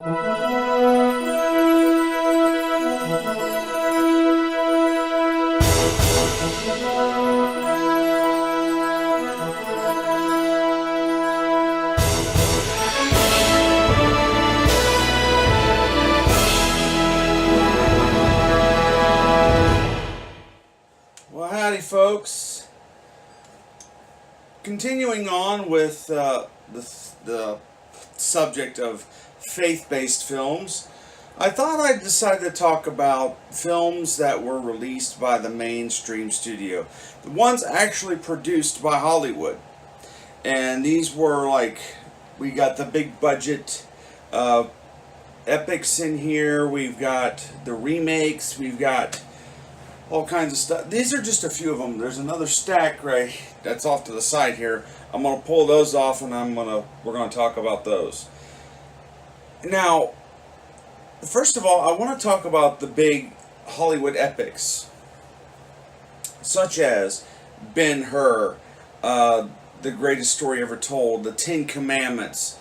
Well, howdy, folks. Continuing on with the subject of faith-based films, I thought I'd decide to talk about films that were released by the mainstream studio, the ones actually produced by Hollywood. And these were like, we got the big budget epics in here, we've got the remakes, we've got all kinds of stuff. These are just a few of them. There's another stack right that's off to the side here. I'm gonna pull those off, and we're gonna talk about those. Now, first of all, I want to talk about the big Hollywood epics, such as Ben-Hur, The Greatest Story Ever Told, The Ten Commandments.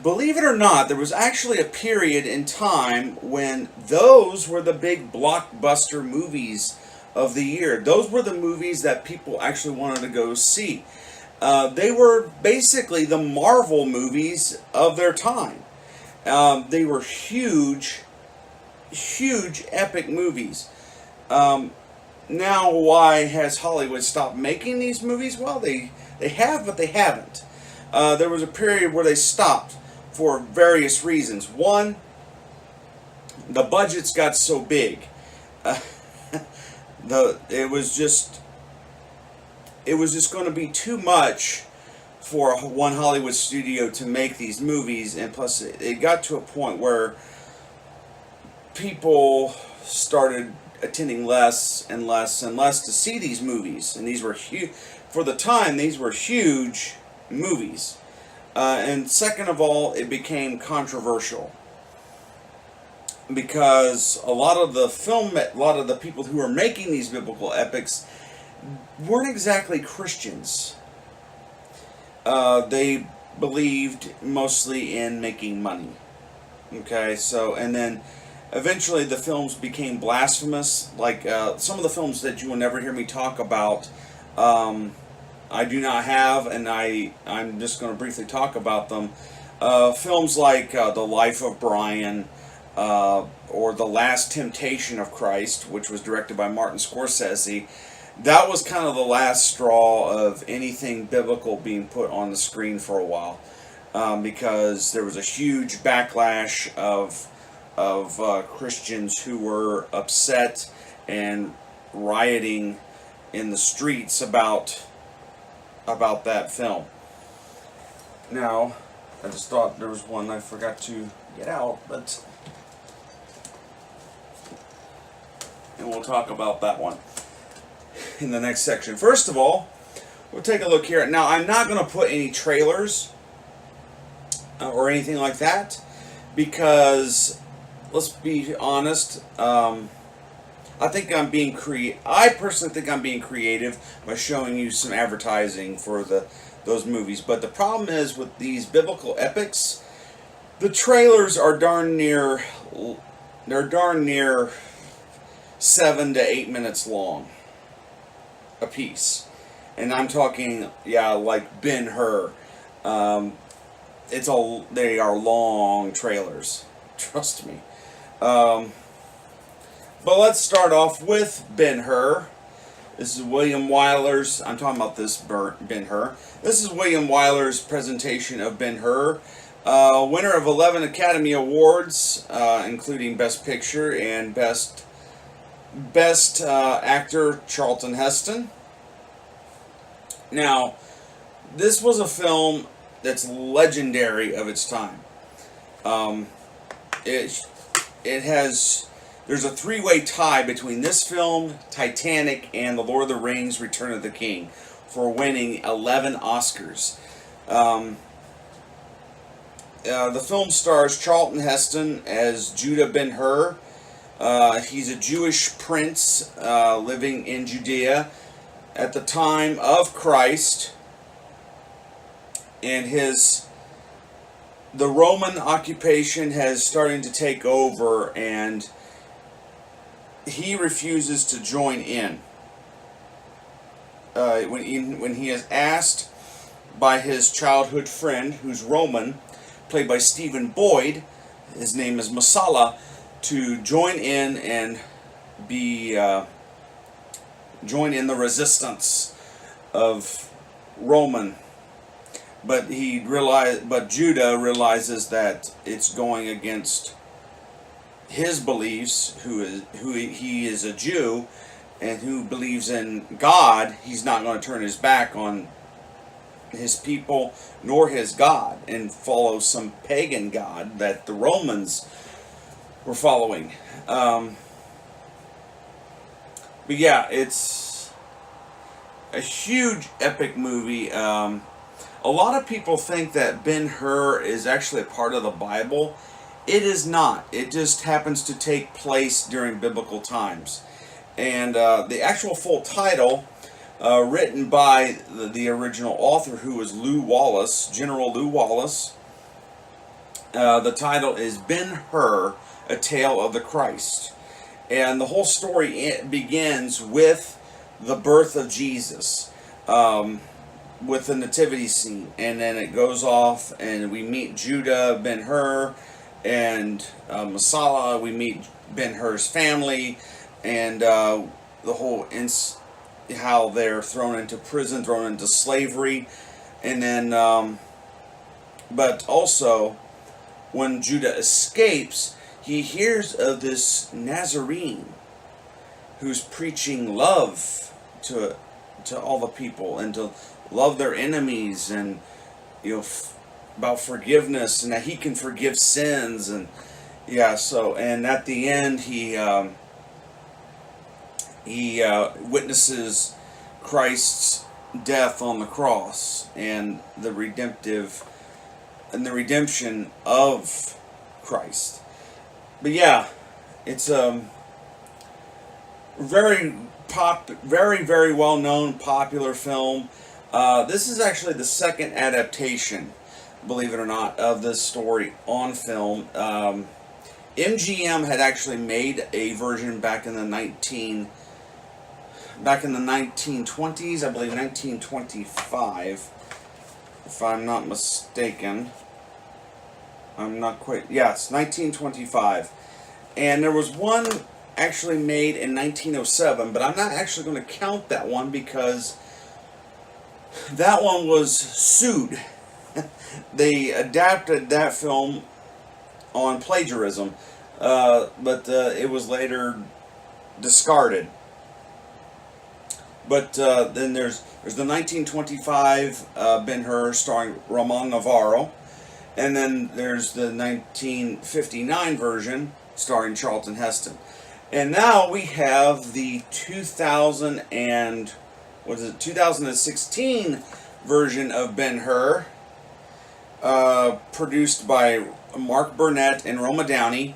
Believe it or not, there was actually a period in time when those were the big blockbuster movies of the year. Those were the movies that people actually wanted to go see. They were basically the Marvel movies of their time. They were huge, huge, epic movies. Now, why has Hollywood stopped making these movies? Well, they have, but they haven't. There was a period where they stopped for various reasons. One, the budgets got so big. It was just going to be too much for one Hollywood studio to make these movies, and plus it got to a point where people started attending less and less and less to see these movies, and these were huge for the time. These were huge movies. And second of all, it became controversial because a lot of the people who were making these biblical epics weren't exactly Christians. They believed mostly in making money. Okay, so, and then eventually the films became blasphemous, like some of the films that you will never hear me talk about. I do not have, and I'm just going to briefly talk about them. Films like The Life of Brian, or The Last Temptation of Christ, which was directed by Martin Scorsese. That was kind of the last straw of anything biblical being put on the screen for a while, because there was a huge backlash of Christians who were upset and rioting in the streets about that film. Now, I just thought there was one I forgot to get out, and we'll talk about that one in the next section. First of all, we'll take a look here. Now, I'm not going to put any trailers or anything like that, because let's be honest, I personally think I'm being creative by showing you some advertising for those movies. But the problem is with these biblical epics, the trailers are darn near 7 to 8 minutes long a piece, and I'm talking like Ben-Hur. They are long trailers. Trust me. But let's start off with Ben-Hur. This is William Wyler's. I'm talking about this Ben-Hur. This is William Wyler's presentation of Ben-Hur. Winner of 11 Academy Awards, including Best Picture and Best Actor Charlton Heston. Now, this was a film that's legendary of its time. There's a three-way tie between this film, Titanic, and The Lord of the Rings: Return of the King for winning 11 Oscars. The film stars Charlton Heston as Judah Ben-Hur. He's a Jewish prince living in Judea at the time of Christ, and his the Roman occupation has starting to take over, and he refuses to join in. When he is asked by his childhood friend, who's Roman, played by Stephen Boyd, his name is Masala, to join in and be join in the resistance of Roman. But Judah realizes that it's going against his beliefs, who he is a Jew, and who believes in God. He's not going to turn his back on his people nor his God and follow some pagan god that the Romans were following. But yeah, it's a huge epic movie. A lot of people think that Ben-Hur is actually a part of the Bible. It is not. It just happens to take place during biblical times. And the actual full title, written by the original author, who was Lew Wallace, General Lew Wallace, the title is Ben-Hur, A Tale of the Christ. And the whole story begins with the birth of Jesus, with the nativity scene. And then it goes off, and we meet Judah, Ben-Hur, and Masala. We meet Ben-Hur's family, and the whole how they're thrown into prison, thrown into slavery. And then, but also, when Judah escapes, he hears of this Nazarene who's preaching love to all the people, and to love their enemies, and about forgiveness, and that he can forgive sins. And yeah, so, and at the end he witnesses Christ's death on the cross, and the redemption of Christ. But yeah, it's very very well known, popular film. This is actually the second adaptation, believe it or not, of this story on film. MGM had actually made a version back in the 1920s, I believe 1925, if I'm not mistaken. I'm not quite, yes, 1925. And there was one actually made in 1907, but I'm not actually going to count that one because that one was sued. They adapted that film on plagiarism, but it was later discarded. But then there's the 1925 Ben-Hur starring Ramon Navarro, and then there's the 1959 version starring Charlton Heston. And now we have the 2016 version of Ben-Hur, produced by Mark Burnett and Roma Downey,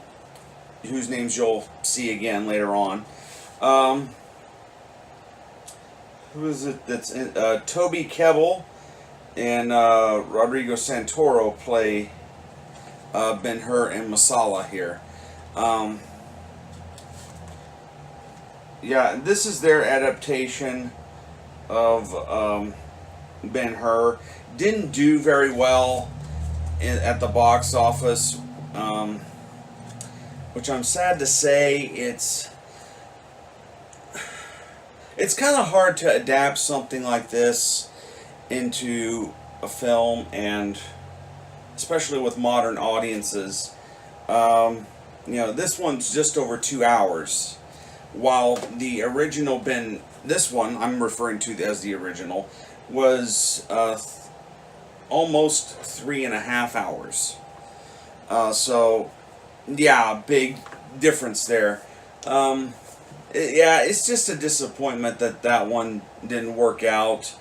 whose names you'll see again later on. Who is it that's in? Toby Kebbell and Rodrigo Santoro play Ben-Hur and Masala here. Yeah, this is their adaptation of Ben-Hur. Didn't do very well at the box office, which I'm sad to say. It's kind of hard to adapt something like this into a film, and especially with modern audiences. This one's just over 2 hours, while the original this one I'm referring to as the original, was almost 3.5 hours. So yeah, big difference there. It's just a disappointment that one didn't work out.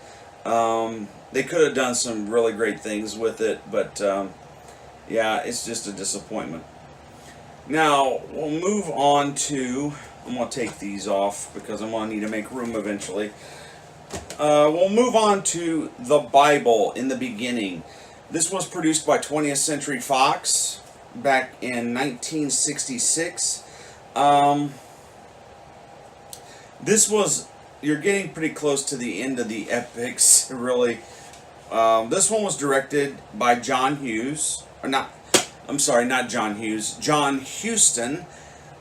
They could have done some really great things with it, but yeah, it's just a disappointment. Now, we'll move on to, I'm going to take these off because I'm going to need to make room eventually. We'll move on to the Bible in the beginning. This was produced by 20th Century Fox back in 1966. Um, this was, you're getting pretty close to the end of the epics, really. This one was directed by John Hughes, or not, I'm sorry, not John Hughes, John Huston,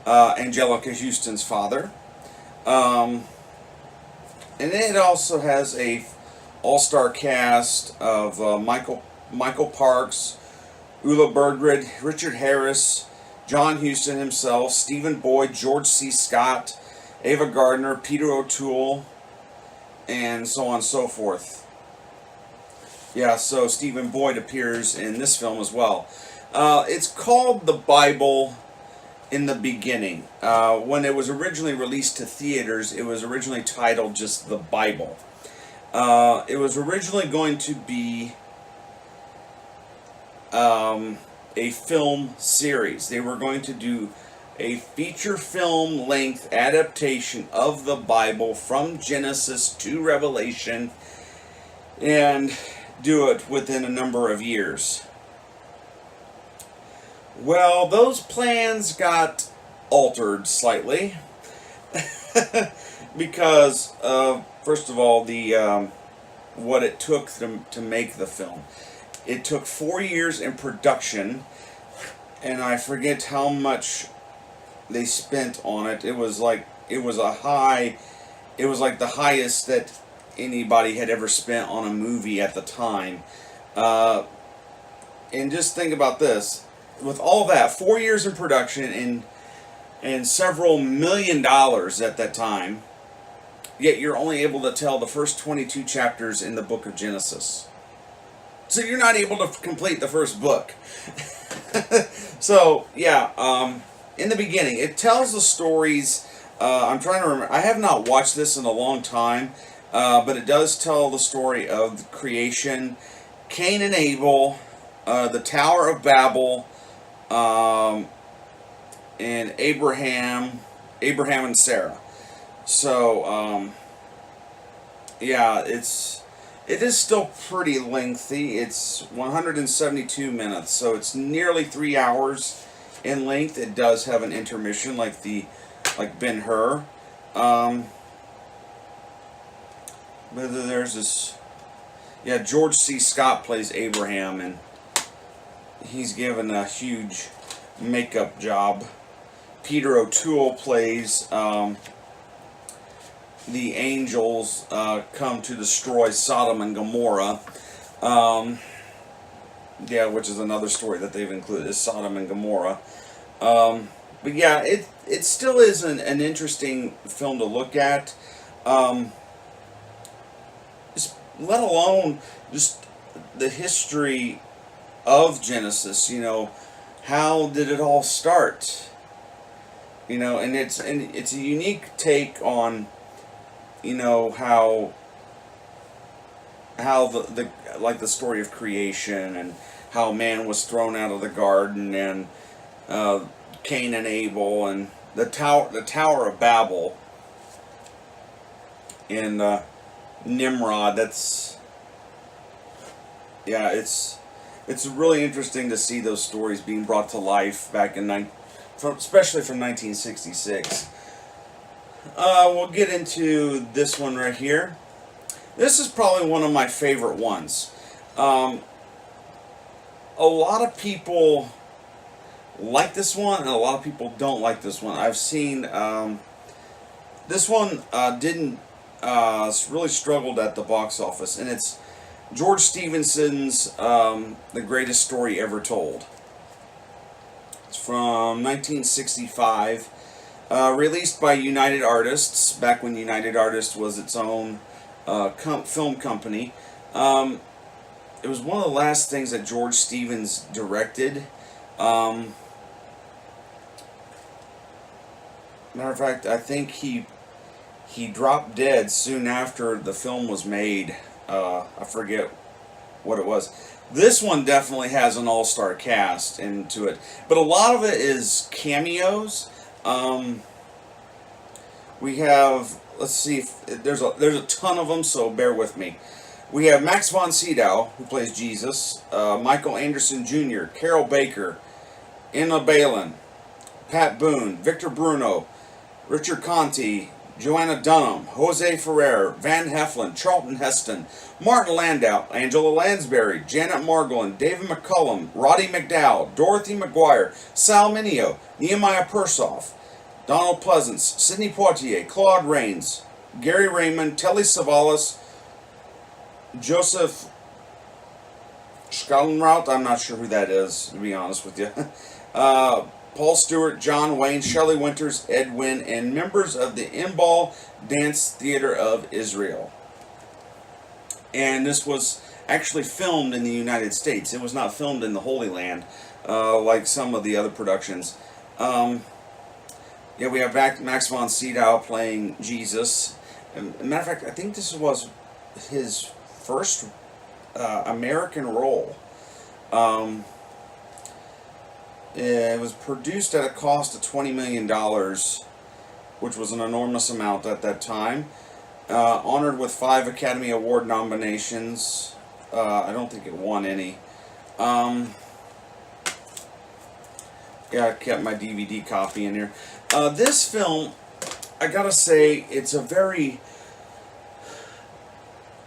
Angelica Houston's father. And it also has a all-star cast of Michael Parks, Ula Bergred, Richard Harris, John Huston himself, Stephen Boyd, George C. Scott, Ava Gardner, Peter O'Toole, and so on and so forth. Yeah, so Stephen Boyd appears in this film as well. It's called The Bible in the Beginning. When it was originally released to theaters, it was originally titled just The Bible. It was originally going to be a film series. They were going to do a feature film length adaptation of the Bible from Genesis to Revelation and do it within a number of years. Well, those plans got altered slightly because first of all, the what it took to make the film. It took 4 years in production, and I forget how much they spent on it. It was like the highest that anybody had ever spent on a movie at the time. And just think about this. With all that, 4 years in production and several $1 million at that time, yet you're only able to tell the first 22 chapters in the book of Genesis. So you're not able to complete the first book. So, yeah, in the beginning, it tells the stories. I'm trying to remember. I have not watched this in a long time, but it does tell the story of creation, Cain and Abel, the Tower of Babel, and Abraham and Sarah. So, yeah, it is still pretty lengthy. It's 172 minutes, so it's nearly 3 hours in length. It does have an intermission, like Ben-Hur. But there's this. Yeah, George C. Scott plays Abraham, and he's given a huge makeup job. Peter O'Toole plays the angels come to destroy Sodom and Gomorrah. Yeah, which is another story that they've included, is Sodom and Gomorrah. But yeah, it still is an interesting film to look at. Just, let alone just the history of Genesis. You know, how did it all start? You know, and it's a unique take on, you know, how the like the story of creation and how man was thrown out of the garden, and Cain and Abel, and the Tower of Babel and Nimrod. That's, yeah, it's really interesting to see those stories being brought to life back in especially from 1966. We'll get into this one right here. This is probably one of my favorite ones. A lot of people like this one, and a lot of people don't like this one. I've seen this one didn't really struggled at the box office, and it's George Stevenson's The Greatest Story Ever Told. It's from 1965. Released by United Artists, back when United Artists was its own film company. It was one of the last things that George Stevens directed. Matter of fact, I think he dropped dead soon after the film was made. I forget what it was. This one definitely has an all-star cast into it, but a lot of it is cameos. We have, let's see, if there's a ton of them, so bear with me. We have Max von Sydow, who plays Jesus, Michael Anderson Jr., Carol Baker, Enna Balin, Pat Boone, Victor Bruno, Richard Conte, Joanna Dunham, Jose Ferrer, Van Heflin, Charlton Heston, Martin Landau, Angela Lansbury, Janet Margolin, David McCullum, Roddy McDowell, Dorothy McGuire, Sal Mineo, Nehemiah Persoff, Donald Pleasance, Sidney Poitier, Claude Rains, Gary Raymond, Telly Savalas, Joseph Schalenrout, I'm not sure who that is, to be honest with you. Paul Stewart, John Wayne, Shelley Winters, Ed Wynn, and members of the Imbal Dance Theater of Israel. And this was actually filmed in the United States. It was not filmed in the Holy Land like some of the other productions. Yeah, we have Max von Sydow playing Jesus. As a matter of fact, I think this was his first American role. It was produced at a cost of $20 million, which was an enormous amount at that time. Honored with 5 Academy Award nominations. I don't think it won any. Yeah, I kept my DVD copy in here. This film, I gotta say, it's a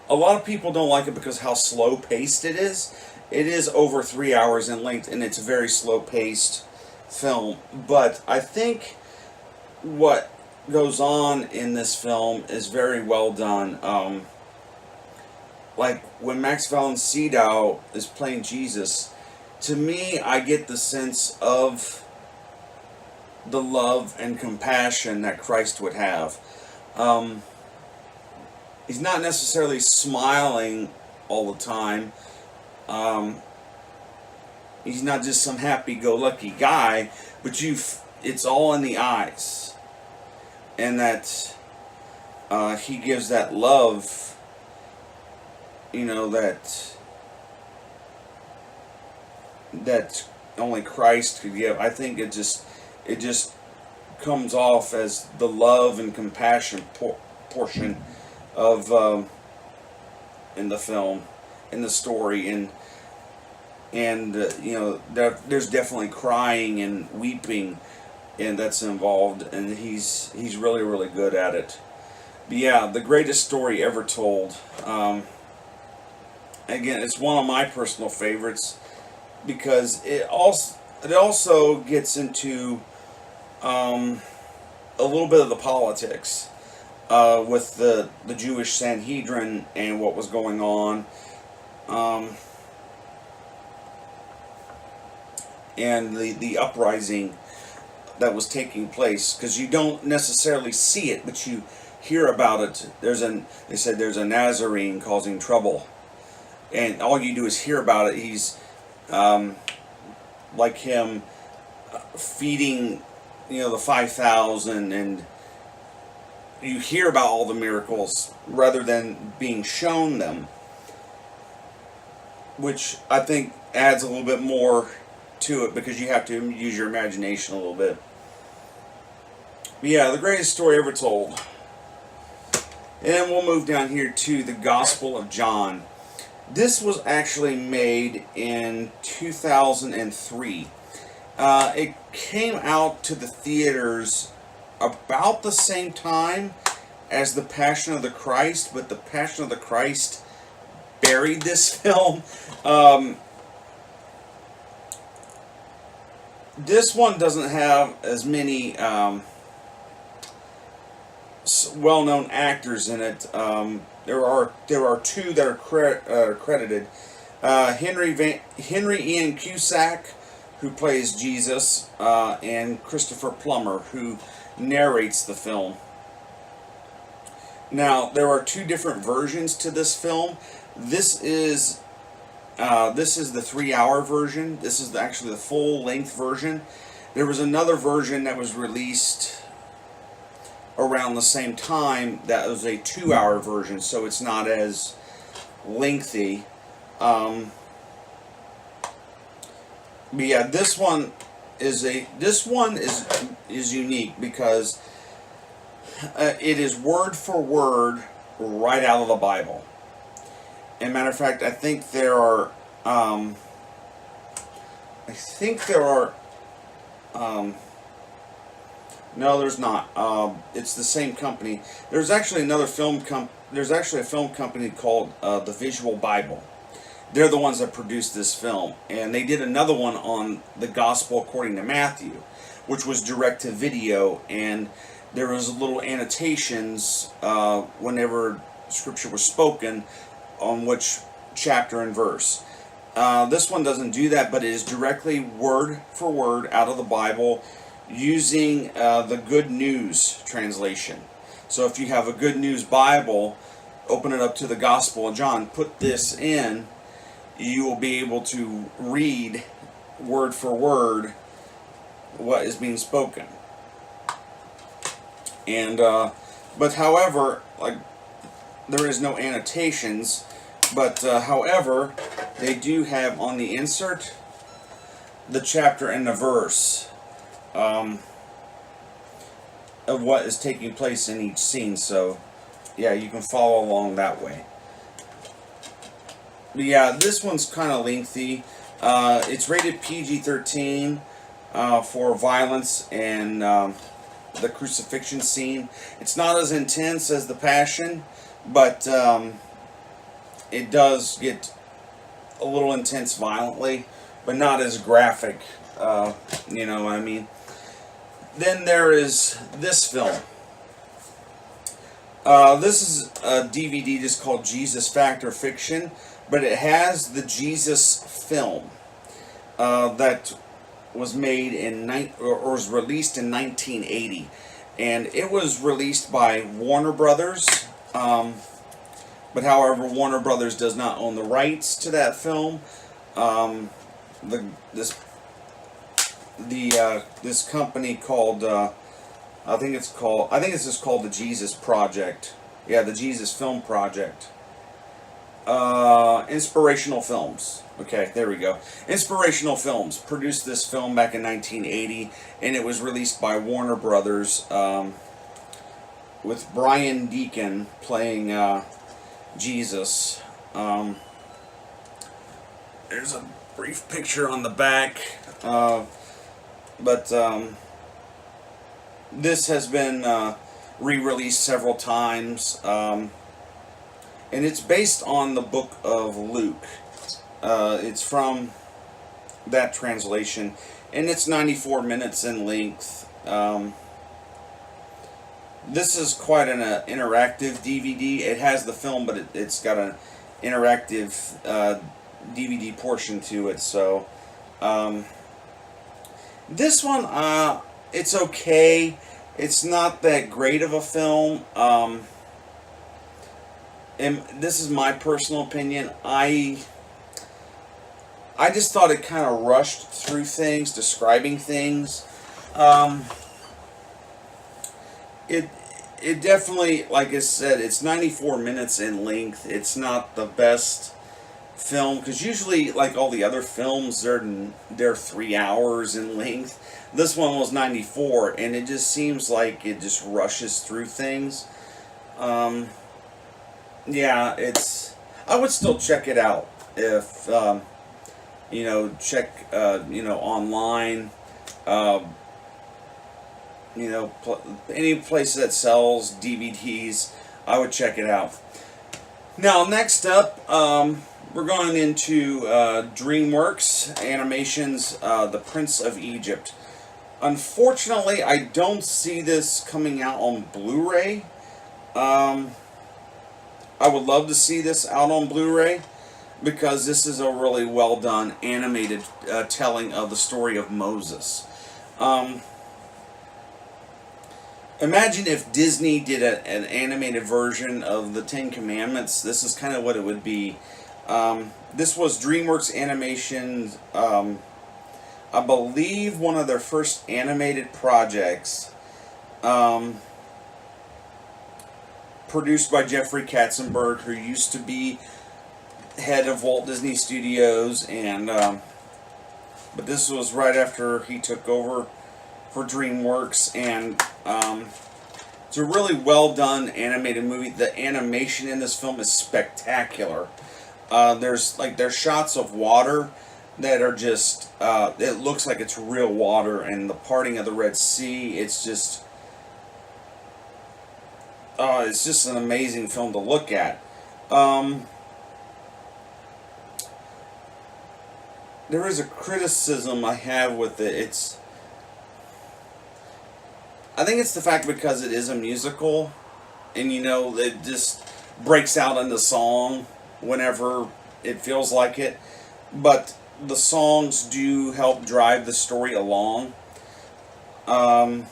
lot of people don't like it because how slow paced it is. It is over 3 hours in length, and it's a very slow-paced film. But I think what goes on in this film is very well done. Like, when Max von Sydow is playing Jesus, to me, I get the sense of the love and compassion that Christ would have. He's not necessarily smiling all the time. He's not just some happy-go-lucky guy, but it's all in the eyes. And that he gives that love, that only Christ could give. I think it just comes off as the love and compassion portion of in the film, in the story, and there's definitely crying and weeping, and that's involved, and he's really, really good at it. But yeah, the greatest story ever told. Again, it's one of my personal favorites because it also gets into a little bit of the politics with the Jewish Sanhedrin and what was going on. And the uprising that was taking place, because you don't necessarily see it, but you hear about it. They said there's a Nazarene causing trouble, and all you do is hear about it. He's like him feeding, the 5,000, and you hear about all the miracles rather than being shown them, which I think adds a little bit more to it because you have to use your imagination a little bit. But yeah, the greatest story ever told. And then we'll move down here to the Gospel of John. This was actually made in 2003. It came out to the theaters about the same time as The Passion of the Christ, but The Passion of the Christ buried this film. This one doesn't have as many well-known actors in it. There are 2 that are credited. Henry Ian Cusack, who plays Jesus, and Christopher Plummer, who narrates the film. Now, there are 2 different versions to this film. This is the 3-hour version. This is actually the full-length version. There was another version that was released around the same time that was a 2-hour version, so it's not as lengthy. But yeah, this one is unique because it is word for word right out of the Bible. And matter of fact, I think there are. I think there are. No, there's not. It's the same company. There's actually another film There's actually a film company called the Visual Bible. They're the ones that produced this film, and they did another one on the Gospel according to Matthew, which was direct to video, and there was little annotations whenever scripture was spoken on which chapter and verse. This one doesn't do that, but it is directly word for word out of the Bible using the Good News translation. So if you have a Good News Bible, open it up to the Gospel of John, put this in, you will be able to read word for word what is being spoken. And but however, like, there is no annotations, but however, they do have on the insert the chapter and the verse of what is taking place in each scene. So yeah, you can follow along that way. But yeah, this one's kind of lengthy. It's rated PG-13 for violence and the crucifixion scene. It's not as intense as The Passion, but it does get a little intense violently, but not as graphic. You know what I mean? Then there is this film. This is a DVD just called Jesus Fact or Fiction, but it has the Jesus film that was made in or was released in 1980, and it was released by Warner Brothers. But however, Warner Brothers does not own the rights to that film. This company called I think it's just called the Jesus Project. Yeah, the Jesus Film Project. Inspirational Films. Okay, there we go. Inspirational Films produced this film back in 1980, and it was released by Warner Brothers with Brian Deacon playing Jesus. There's a brief picture on the back, but this has been re-released several times, and it's based on the book of Luke. It's from that translation, and it's 94 minutes in length. This is quite an interactive DVD. It has the film, but it's got an interactive DVD portion to it. So this one, it's okay. It's not that great of a film. And this is my personal opinion. I just thought it kind of rushed through things, describing things. It definitely, like I said, it's 94 minutes in length. It's not the best film, because usually, like all the other films, they're 3 hours in length. This one was 94, and it just seems like it just rushes through things. Yeah, I would still check it out if check online. Any place that sells DVDs, I would check it out. Now, next up, we're going into DreamWorks Animation's The Prince of Egypt. Unfortunately, I don't see this coming out on Blu-ray. I would love to see this out on Blu-ray, because this is a really well done animated telling of the story of Moses. Imagine if Disney did an animated version of the Ten Commandments. This is kind of what it would be. This was DreamWorks Animation, I believe one of their first animated projects, produced by Jeffrey Katzenberg, who used to be head of Walt Disney Studios, and but this was right after he took over for DreamWorks, and it's a really well done animated movie. The animation in this film is spectacular. there's shots of water that are just it looks like it's real water, and the parting of the Red Sea. It's just an amazing film to look at. There is a criticism I have with it. I think it's the fact because it is a musical, and it just breaks out into song whenever it feels like it. But the songs do help drive the story along. And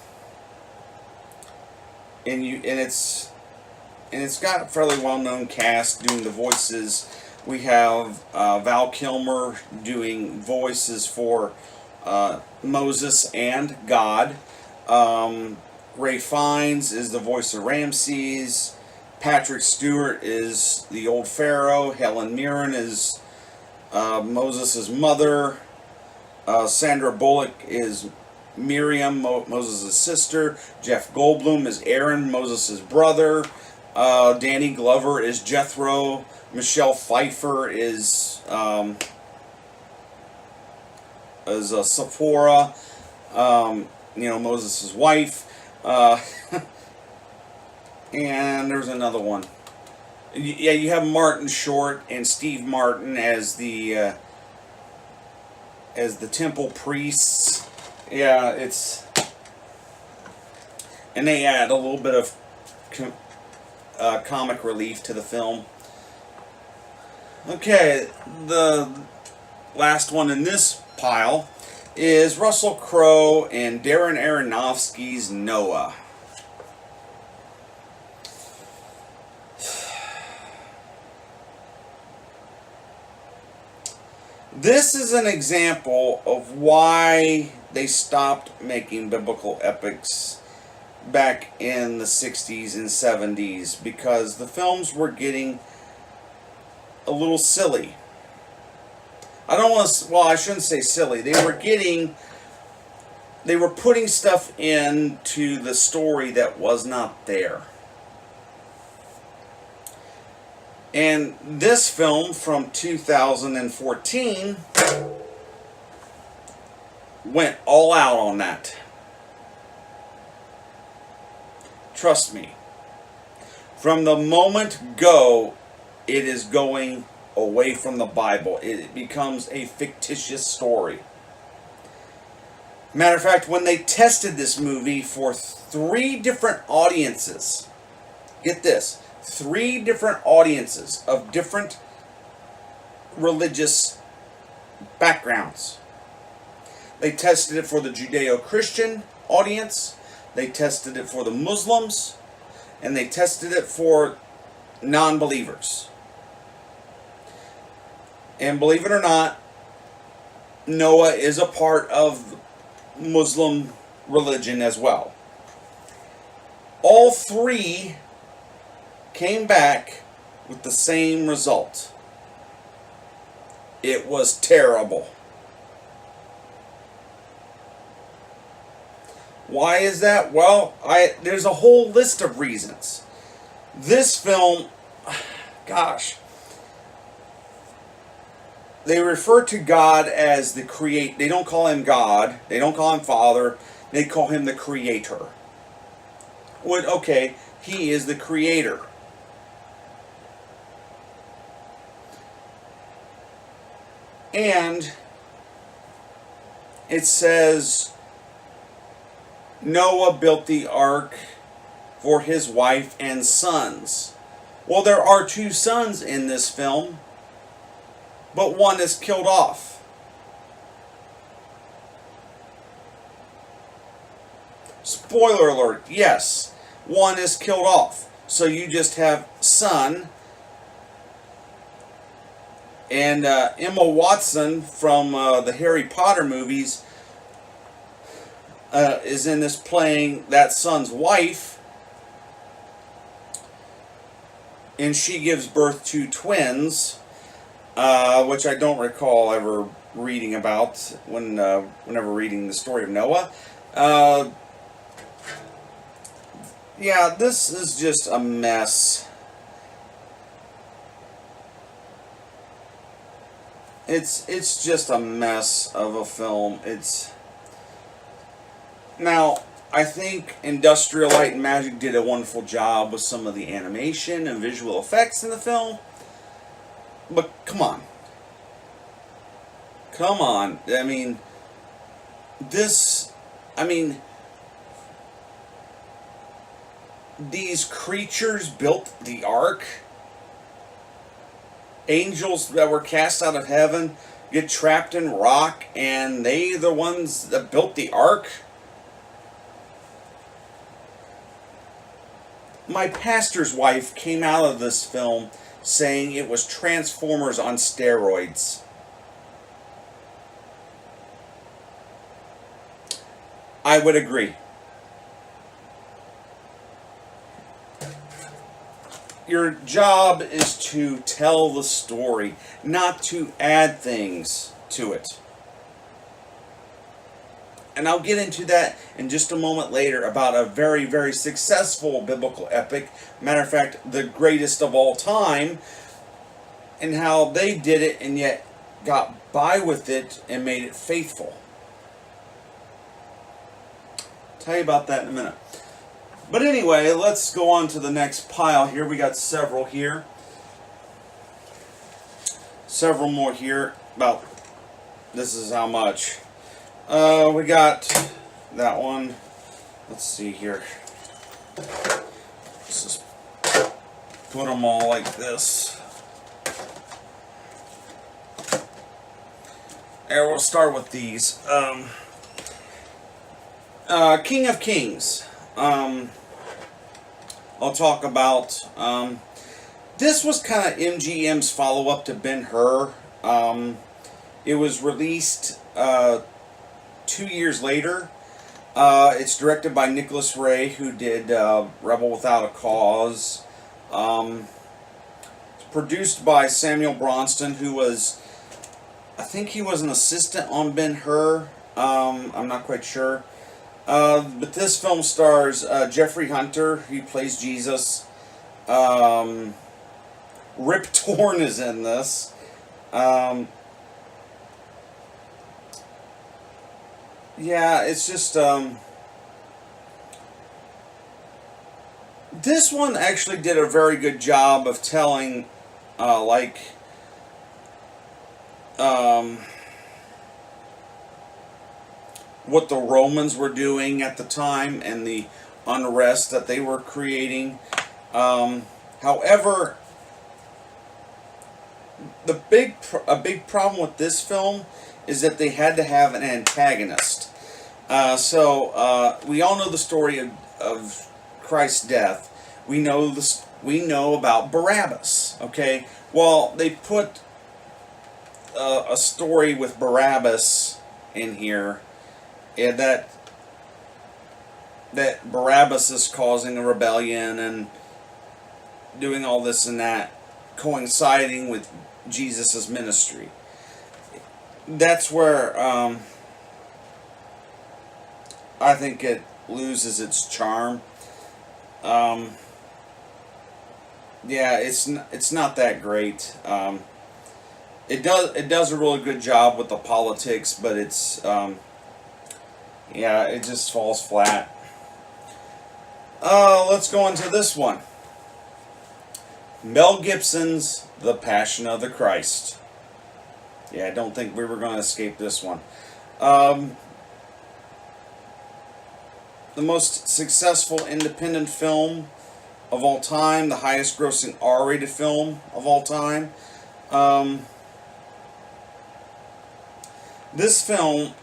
it's got a fairly well-known cast doing the voices. We have Val Kilmer doing voices for Moses and God. Ray Fiennes is the voice of Ramses. Patrick Stewart is the old Pharaoh. Helen Mirren is Moses' mother. Sandra Bullock is Miriam, Moses' sister. Jeff Goldblum is Aaron, Moses' brother. Danny Glover is Jethro. Michelle Pfeiffer is Sephora, Moses' wife. And there's another one. Yeah, you have Martin Short and Steve Martin as the temple priests. Yeah, and they add a little bit of comic relief to the film. Okay, the last one in this pile is Russell Crowe and Darren Aronofsky's Noah. This is an example of why they stopped making biblical epics back in the 60s and 70s, because the films were getting a little silly. I shouldn't say silly. They were putting stuff into the story that was not there. And this film from 2014 went all out on that. Trust me. From the moment go, it is going away from the Bible. It becomes a fictitious story. Matter of fact, when they tested this movie for 3 different audiences, get this, 3 different audiences of different religious backgrounds. They tested it for the Judeo-Christian audience, they tested it for the Muslims, and they tested it for non-believers. And believe it or not, Noah is a part of Muslim religion as well. All 3 came back with the same result. It was terrible. Why is that? Well, there's a whole list of reasons. This film, gosh, they refer to God as the creator. They don't call him God. They don't call him Father. They call him the Creator. Okay, he is the Creator. And it says Noah built the ark for his wife and sons. Well, there are 2 sons in this film, but one is killed off. Spoiler alert, yes, one is killed off. So you just have son. And Emma Watson from the Harry Potter movies is in this playing that son's wife. And she gives birth to twins, which I don't recall ever reading about whenever reading the story of Noah. Yeah, this is just a mess. It's just a mess of a film. It's now I think Industrial Light and Magic did a wonderful job with some of the animation and visual effects in the film. But come on. Come on. I mean, this I mean these creatures built the ark. Angels that were cast out of heaven get trapped in rock, and they the ones that built the ark. My pastor's wife came out of this film saying it was Transformers on steroids. I would agree. Your job is to tell the story, not to add things to it. And I'll get into that in just a moment later about a very, very successful biblical epic. Matter of fact, the greatest of all time, and how they did it and yet got by with it and made it faithful. Tell you about that in a minute. But anyway, let's go on to the next pile here. We got several here. Several more here. About, this is how much. We got that one. Let's see here. Let's just put them all like this. And we'll start with these. King of Kings. I'll talk about. This was kind of MGM's follow-up to Ben-Hur. It was released 2 years later. It's directed by Nicholas Ray, who did Rebel Without a Cause. It's produced by Samuel Bronston, who was, I think he was an assistant on Ben-Hur. I'm not quite sure. But this film stars Jeffrey Hunter. He plays Jesus. Rip Torn is in this. Yeah, it's just this one actually did a very good job of telling what the Romans were doing at the time and the unrest that they were creating. However, a big problem with this film is that they had to have an antagonist. So we all know the story of Christ's death. We know this. We know about Barabbas. Okay. Well, they put a story with Barabbas in here, and that Barabbas is causing a rebellion and doing all this and that, coinciding with Jesus' ministry. That's where I think it loses its charm. Yeah, it's not that great. It does a really good job with the politics, but it's yeah, it just falls flat. Let's go into this one. Mel Gibson's The Passion of the Christ. Yeah, I don't think we were going to escape this one. The most successful independent film of all time, the highest grossing R-rated film of all time. This film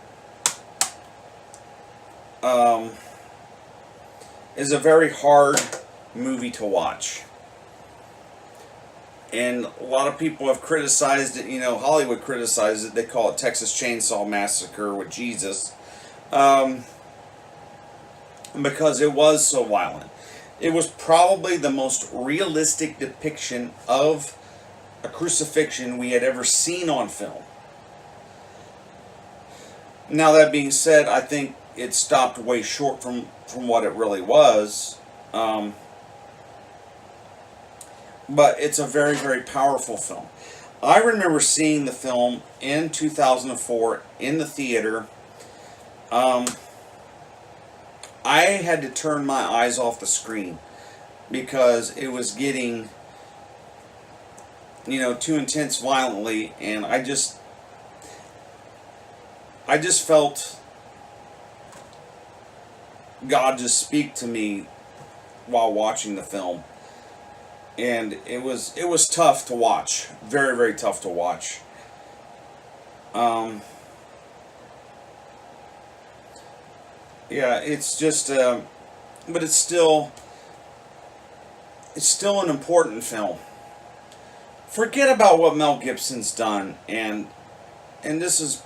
is a very hard movie to watch. And a lot of people have criticized it. You know, Hollywood criticized it. They call it Texas Chainsaw Massacre with Jesus. Because it was so violent. It was probably the most realistic depiction of a crucifixion we had ever seen on film. Now, that being said, I think it stopped way short from what it really was. But it's a very, very powerful film. I remember seeing the film in 2004 in the theater. Um, I had to turn my eyes off the screen because it was getting, too intense violently, and I just felt God just speak to me while watching the film, and it was tough to watch, very very tough to watch. Um, yeah, it's just, but it's still an important film. Forget about what Mel Gibson's done, and this is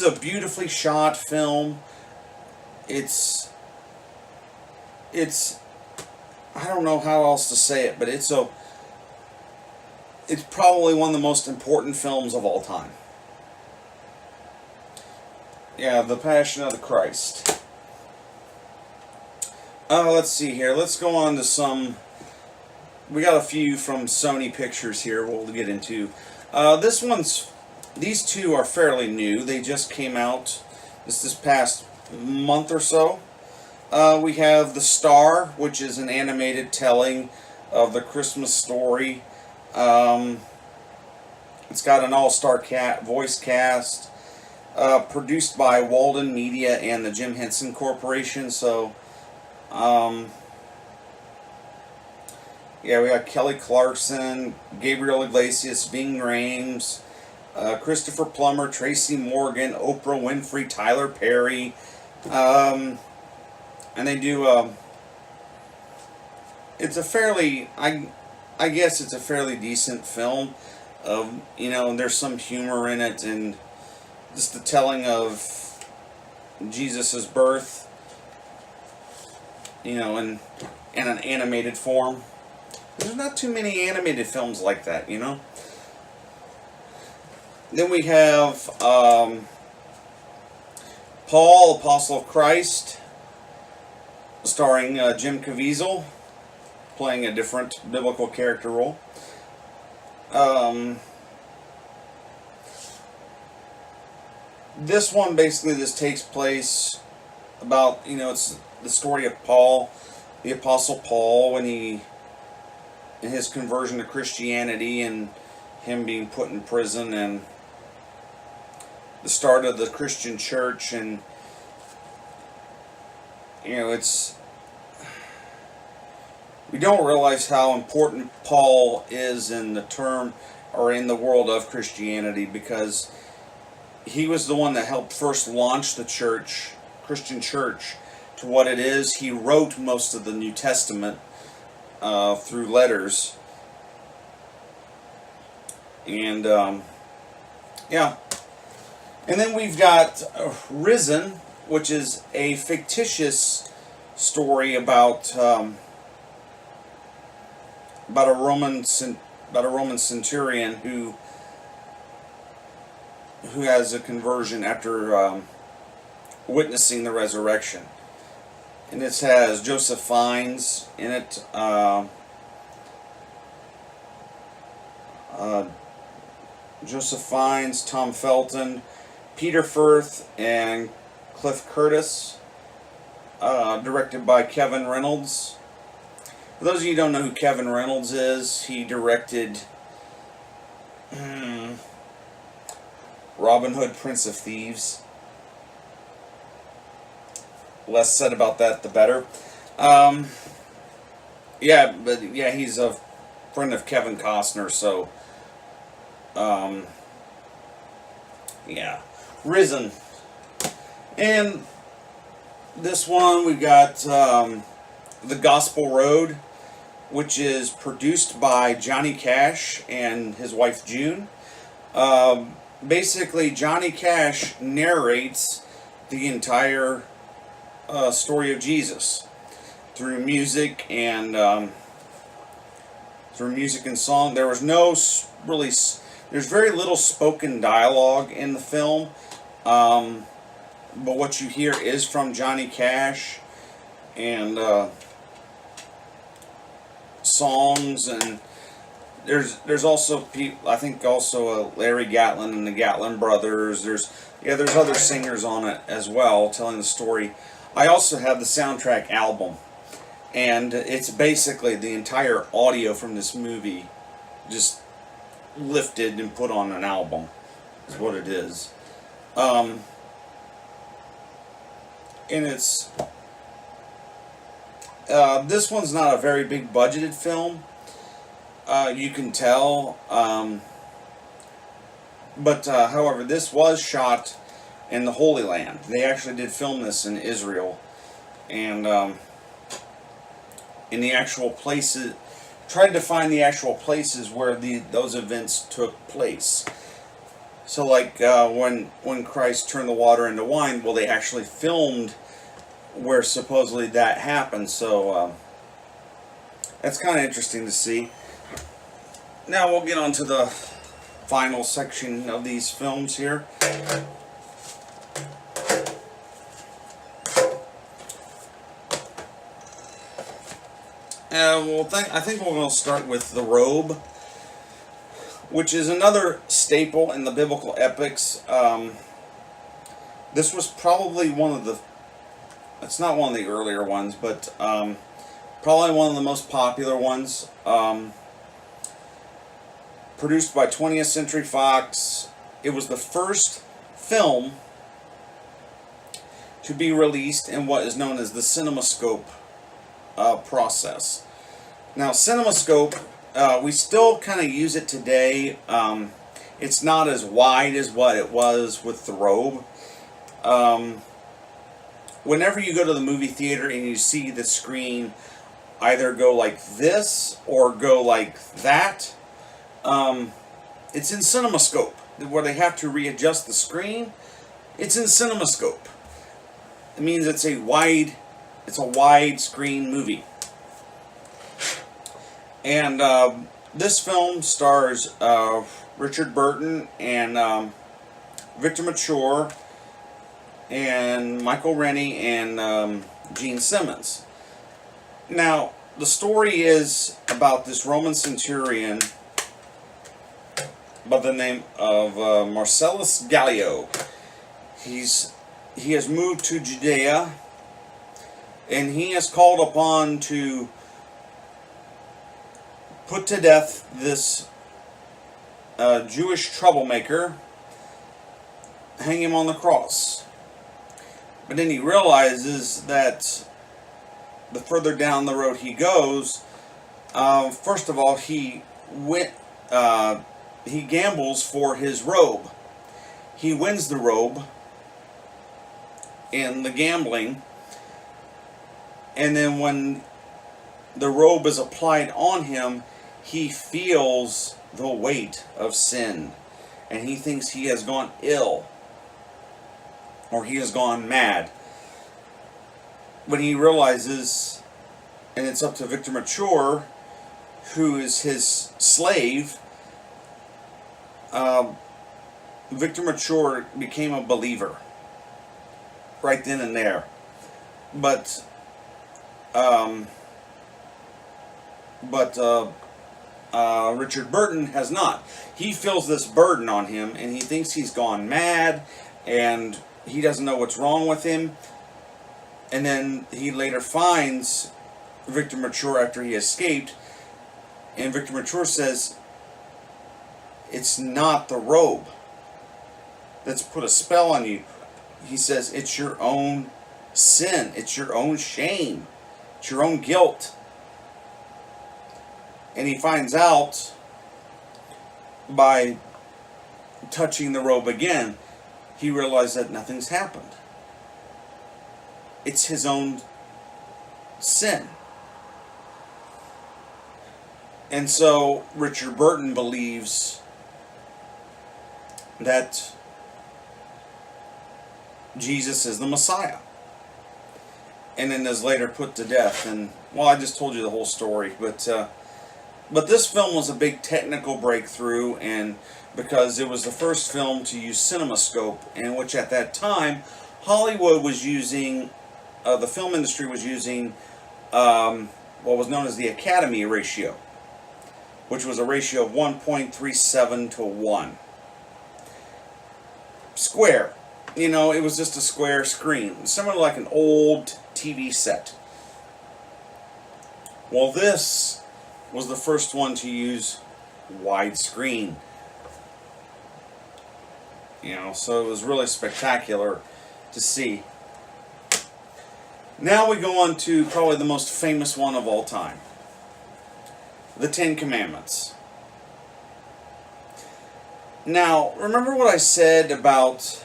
a beautifully shot film. It's it's I don't know how else to say it, but it's probably one of the most important films of all time. Yeah, The Passion of the Christ. Let's see here. Let's go on to some. We got a few from Sony Pictures here we'll get into. These two are fairly new. They just came out this past month or so. We have The Star, which is an animated telling of the Christmas story. Um, it's got an all-star voice cast, produced by Walden Media and the Jim Henson Corporation. So, um, yeah, we got Kelly Clarkson, Gabriel Iglesias, Ving Rhames, Christopher Plummer, Tracy Morgan, Oprah Winfrey, Tyler Perry. And they do, it's a fairly, I guess it's a fairly decent film. There's some humor in it, and just the telling of Jesus' birth, in an animated form. There's not too many animated films like that. Then we have Paul, Apostle of Christ, starring Jim Caviezel, playing a different biblical character role. This one, basically, this takes place about, it's the story of Paul, the Apostle Paul, in his conversion to Christianity, and him being put in prison, and the start of the Christian church. And we don't realize how important Paul is in the term, or in the world of Christianity, because he was the one that helped first launch the Christian church, to what it is. He wrote most of the New Testament through letters. And yeah. And then we've got Risen, which is a fictitious story about a Roman centurion who has a conversion after witnessing the resurrection. And this has Joseph Fiennes in it. Joseph Fiennes, Tom Felton, Peter Firth, and Cliff Curtis. Directed by Kevin Reynolds. For those of you who don't know who Kevin Reynolds is, he directed Robin Hood, Prince of Thieves. Less said about that, the better. He's a friend of Kevin Costner, so Risen. And this one, we've got The Gospel Road, which is produced by Johnny Cash and his wife June. Basically, Johnny Cash narrates the entire story of Jesus through music and song. There's very little spoken dialogue in the film, but what you hear is from Johnny Cash, and songs, and there's also people, I think also Larry Gatlin and the Gatlin brothers. There's other singers on it as well telling the story. I also have the soundtrack album, and it's basically the entire audio from this movie just lifted and put on an album is what it is. And it's this one's not a very big budgeted film, you can tell, but however, this was shot in the Holy Land. They actually did film this in Israel, and in the actual places, tried to find the actual places where those events took place. So like when Christ turned the water into wine, well, they actually filmed where supposedly that happened. So that's kind of interesting to see. Now we'll get on to the final section of these films here. I think we're going to start with The Robe, which is another staple in the biblical epics. This was probably it's not one of the earlier ones, but probably one of the most popular ones. Produced by 20th Century Fox. It was the first film to be released in what is known as the CinemaScope process. Now, CinemaScope, we still kind of use it today. It's not as wide as what it was with The Robe. Whenever you go to the movie theater and you see the screen either go like this or go like that, it's in CinemaScope, where they have to readjust the screen. It's in CinemaScope. It means it's a wide screen movie. And this film stars Richard Burton and Victor Mature and Michael Rennie and Gene Simmons. Now, the story is about this Roman centurion by the name of Marcellus Gallio. He has moved to Judea, and he is called upon to put to death this Jewish troublemaker, hang him on the cross. But then he realizes that the further down the road he goes, first of all, he gambles for his robe. He wins the robe in the gambling, and then when the robe is applied on him, he feels the weight of sin, and he thinks he has gone ill, or he has gone mad. When he realizes, and it's up to Victor Mature, who is his slave, Victor Mature became a believer right then and there. But Richard Burton has not. He feels this burden on him, and he thinks he's gone mad, and he doesn't know what's wrong with him. And then he later finds Victor Mature after he escaped, and Victor Mature says, "It's not the robe that's put a spell on you." He says, "It's your own sin. It's your own shame. It's your own guilt." And he finds out by touching the robe again, he realized that nothing's happened. It's his own sin. And so Richard Burton believes that Jesus is the Messiah, and then is later put to death. And well, I just told you the whole story, but this film was a big technical breakthrough, and because it was the first film to use CinemaScope, in which at that time Hollywood was using, the film industry was using what was known as the Academy ratio. which was a ratio of 1.37 to 1. Square. You know, it was just a square screen, similar to like an old TV set. Well, this was the first one to use widescreen. You know, so it was really spectacular to see. Now we go on to probably the most famous one of all time. The Ten Commandments. Now, remember what I said about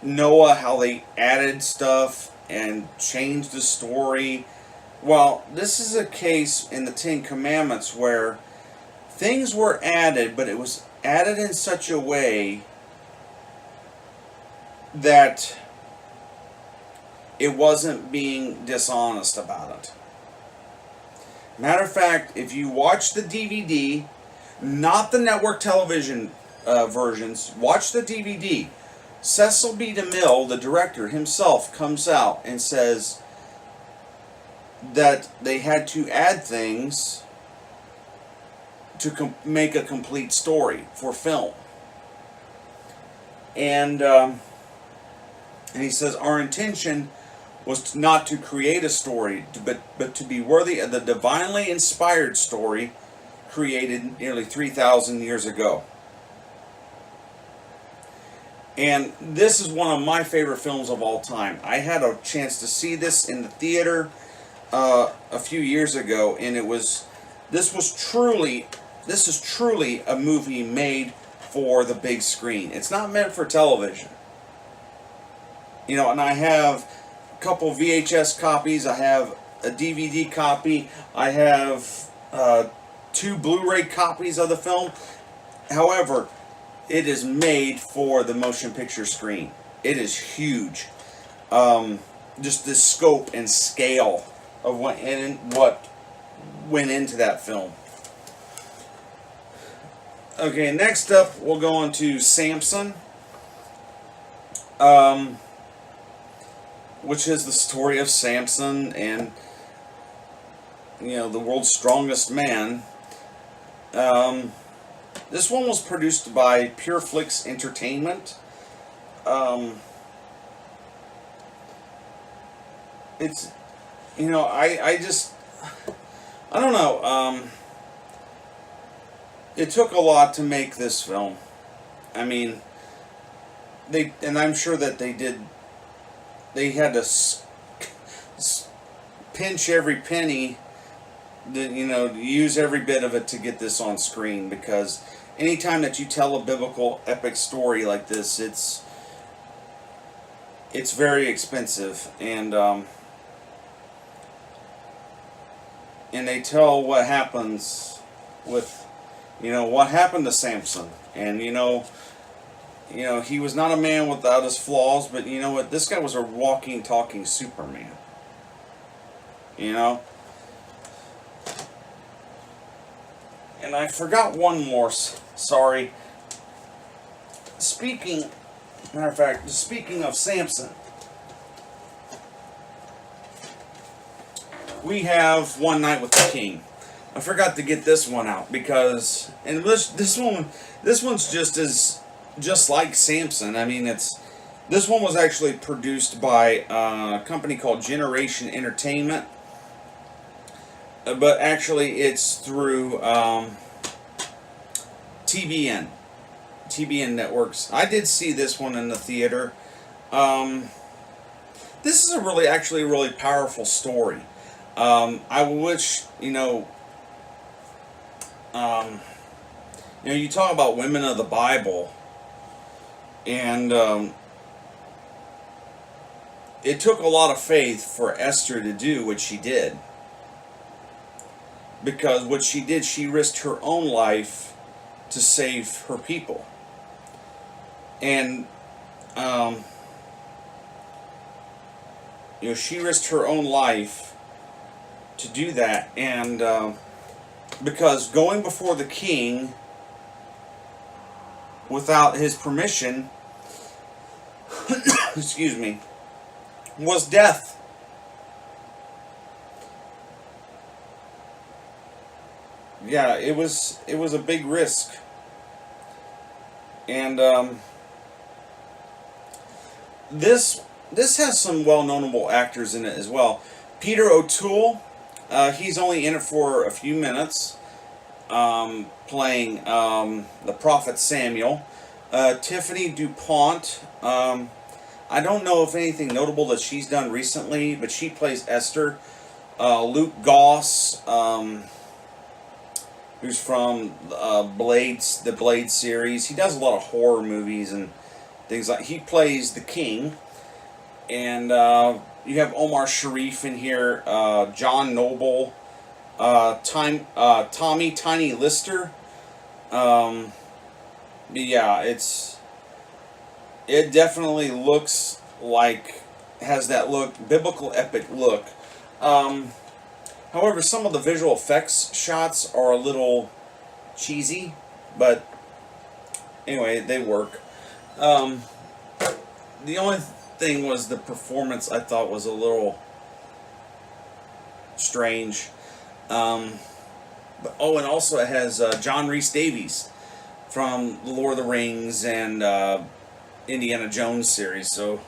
Noah, how they added stuff and changed the story? Well, this is a case in the Ten Commandments where things were added, but it was added in such a way that it wasn't being dishonest about it. Matter of fact, if you watch the DVD, not the network television versions, watch the DVD. Cecil B. DeMille, the director himself, comes out and says that they had to add things to make a complete story for film. And he says, our intention was not to create a story, but to be worthy of the divinely inspired story created nearly 3,000 years ago. And this is one of my favorite films of all time. I had a chance to see this in the theater a few years ago, and this is truly a movie made for the big screen. It's not meant for television. You know, and I have a couple VHS copies, I have a DVD copy, I have 2 Blu-ray copies of the film. However, it is made for the motion picture screen. It is huge. Just the scope and scale of what went into that film. Okay, next up we'll go on to Samson, which is the story of Samson and, you know, the world's strongest man. This one was produced by Pureflix Entertainment. It's, you know, I don't know. It took a lot to make this film. I mean, and I'm sure that they had to pinch every penny, you know, use every bit of it to get this on screen, because anytime that you tell a biblical epic story like this, it's very expensive, and they tell what happens with, you know, what happened to Samson, and you know, he was not a man without his flaws, but you know what, this guy was a walking, talking Superman. You know. And I forgot one more. Sorry. Matter of fact, speaking of Samson, we have One Night with the King. I forgot to get this one out because, and this one's just like Samson. I mean, this one was actually produced by a company called Generation Entertainment. But actually, it's through TBN Networks. I did see this one in the theater. This is a really powerful story. I wish, you talk about women of the Bible, and it took a lot of faith for Esther to do what she did. Because what she did, she risked her own life to save her people. And, she risked her own life to do that. And because going before the king without his permission, excuse me, was death. yeah, it was a big risk, and this has some well-knownable actors in it as well. Peter O'Toole, he's only in it for a few minutes, playing the prophet Samuel. Tiffany DuPont. I don't know if anything notable that she's done recently, but she plays Esther. Luke Goss, who's from Blades, the Blade series. He does a lot of horror movies and things like. He plays the king, and you have Omar Sharif in here, John Noble, Tommy Tiny Lister. Yeah, it definitely looks like, has that look, biblical epic look. However, some of the visual effects shots are a little cheesy, but anyway, they work. The only thing was the performance, I thought, was a little strange. And also it has John Rhys Davies from The Lord of the Rings and Indiana Jones series. So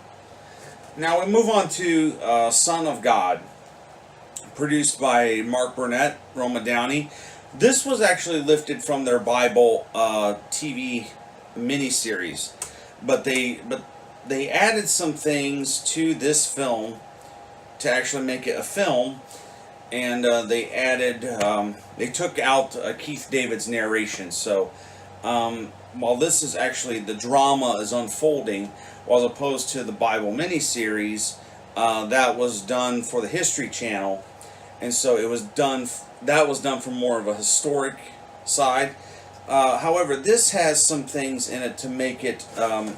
now we move on to Son of God, produced by Mark Burnett, Roma Downey. This was actually lifted from their Bible TV miniseries, but they added some things to this film to actually make it a film, and they took out Keith David's narration. So while this is actually, the drama is unfolding, while as opposed to the Bible miniseries that was done for the History Channel, and so that was done from more of a historic side. However, this has some things in it to make it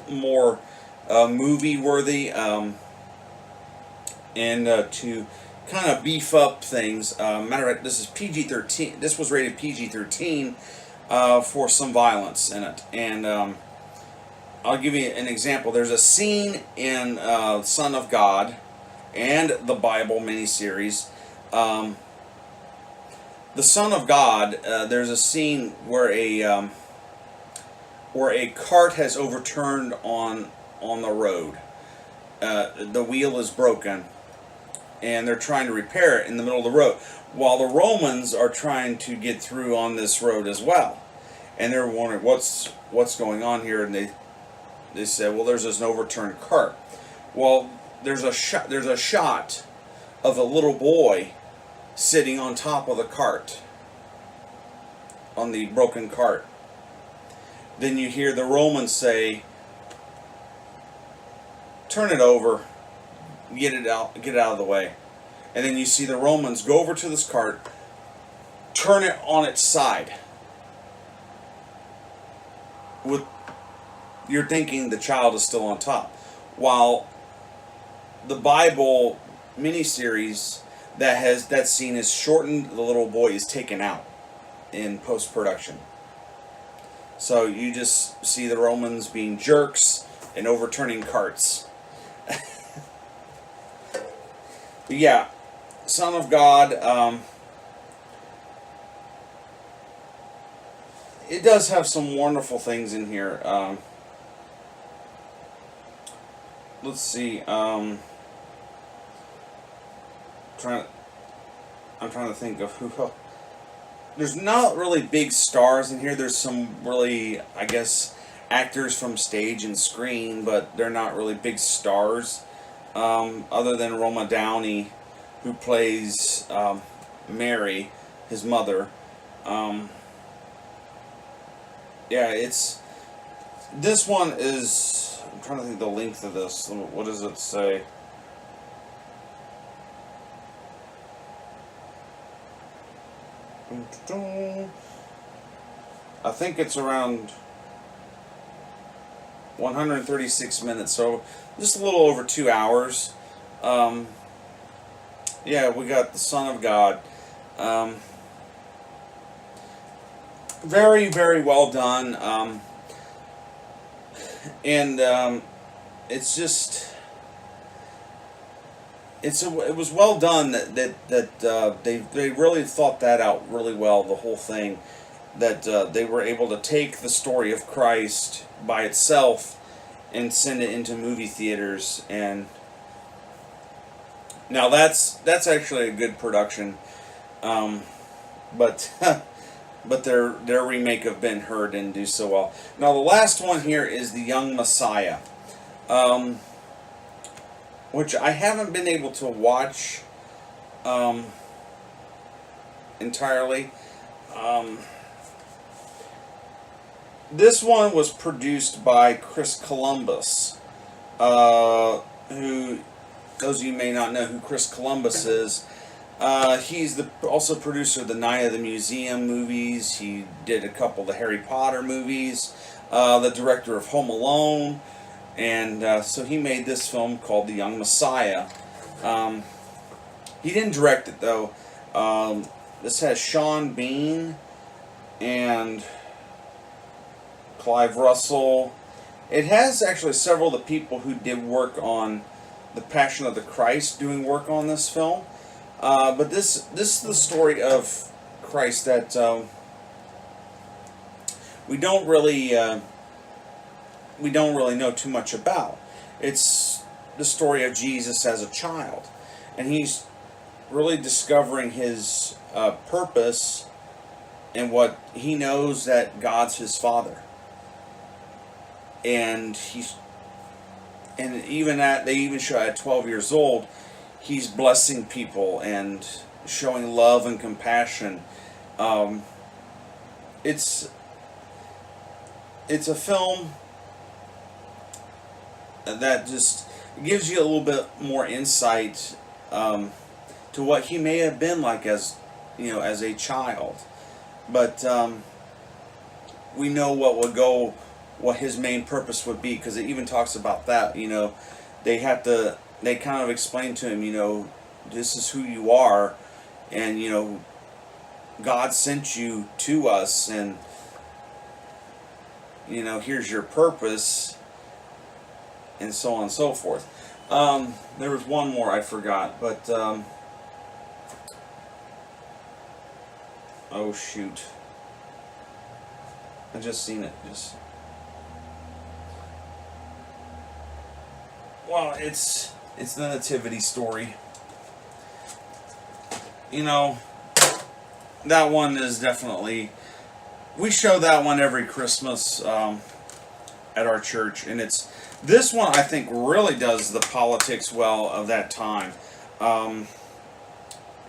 more movie worthy, and to kind of beef up things. Matter of fact, this is PG-13. This was rated PG-13 for some violence in it, and I'll give you an example. There's a scene in Son of God and the Bible miniseries. The Son of God, there's a scene where a cart has overturned on the road. The wheel is broken, and they're trying to repair it in the middle of the road, while the Romans are trying to get through on this road as well. And they're wondering what's going on here, and they said, well, there's an overturned cart. Well, there's a shot of a little boy sitting on top of the cart, on the broken cart. Then you hear the Romans say, turn it over, get it out of the way. And then you see the Romans go over to this cart, turn it on its side. You're thinking the child is still on top, while the Bible miniseries that scene is shortened. The little boy is taken out in post-production. So you just see the Romans being jerks and overturning carts. But yeah, Son of God, it does have some wonderful things in here. Let's see. I'm trying to think of who. There's not really big stars in here. There's some really, I guess, actors from stage and screen, but they're not really big stars. Other than Roma Downey, who plays Mary, his mother. Yeah, this one is, I'm trying to think the length of this. What does it say? I think it's around 136 minutes, so just a little over 2 hours. Yeah, we got the Son of God. Very, very well done. And it's just, it was well done that they really thought that out really well, the whole thing, that they were able to take the story of Christ by itself and send it into movie theaters. And now that's actually a good production, but but their remake of Ben-Hur didn't do so well. Now the last one here is The Young Messiah, which I haven't been able to watch entirely. This one was produced by Chris Columbus, who, those of you may not know who Chris Columbus is. He's also producer of the Night of the Museum movies. He did a couple of the Harry Potter movies, the director of Home Alone, and so he made this film called The Young Messiah. He didn't direct it though. This has Sean Bean and Clive Russell. It has actually several of the people who did work on The Passion of the Christ doing work on this film. But this is the story of Christ that we don't really know too much about. It's the story of Jesus as a child, and he's really discovering his purpose and what he knows that God's his Father, and they even show at 12 years old. He's blessing people and showing love and compassion. It's a film that just gives you a little bit more insight to what he may have been like as a child. But we know what his main purpose would be, because it even talks about that. They kind of explain to him, this is who you are, and God sent you to us, and here's your purpose, and so on and so forth. There was one more I forgot, but oh shoot, I just seen it. Well, it's the nativity story. That one is definitely, we show that one every Christmas at our church, and this one I think really does the politics well of that time.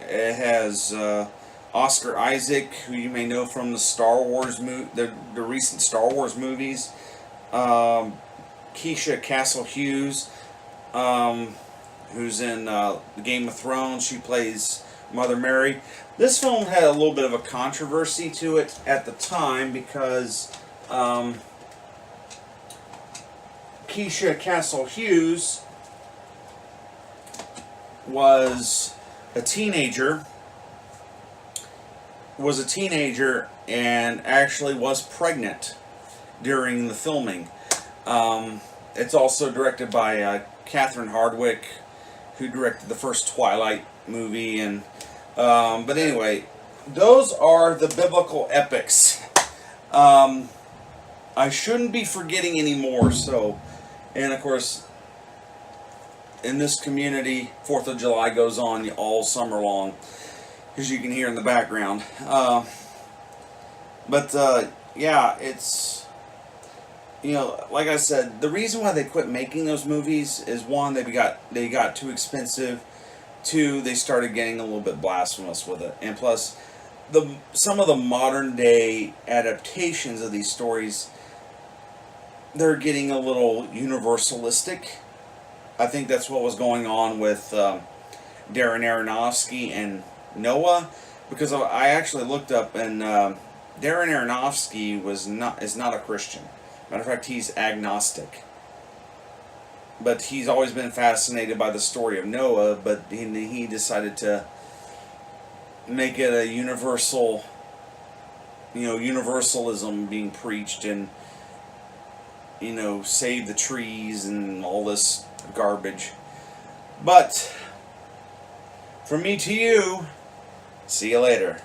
It has Oscar Isaac, who you may know from the Star Wars the recent Star Wars movies. Keisha Castle Hughes, who's in Game of Thrones. She plays Mother Mary. This film had a little bit of a controversy to it at the time because Keisha Castle Hughes was a teenager and actually was pregnant during the filming. It's also directed by Catherine Hardwicke, who directed the first Twilight movie, and but anyway, those are the biblical epics. I shouldn't be forgetting any more. So, and of course, in this community, 4th of July goes on all summer long, as you can hear in the background. Yeah, it's, like I said, the reason why they quit making those movies is, one, they got too expensive. 2, they started getting a little bit blasphemous with it, and plus, some of the modern day adaptations of these stories, they're getting a little universalistic. I think that's what was going on with Darren Aronofsky and Noah, because I actually looked up, and Darren Aronofsky is not a Christian. Matter of fact, he's agnostic. But he's always been fascinated by the story of Noah, but he decided to make it a universal, universalism being preached, and, save the trees and all this garbage. But From me to you, see you later.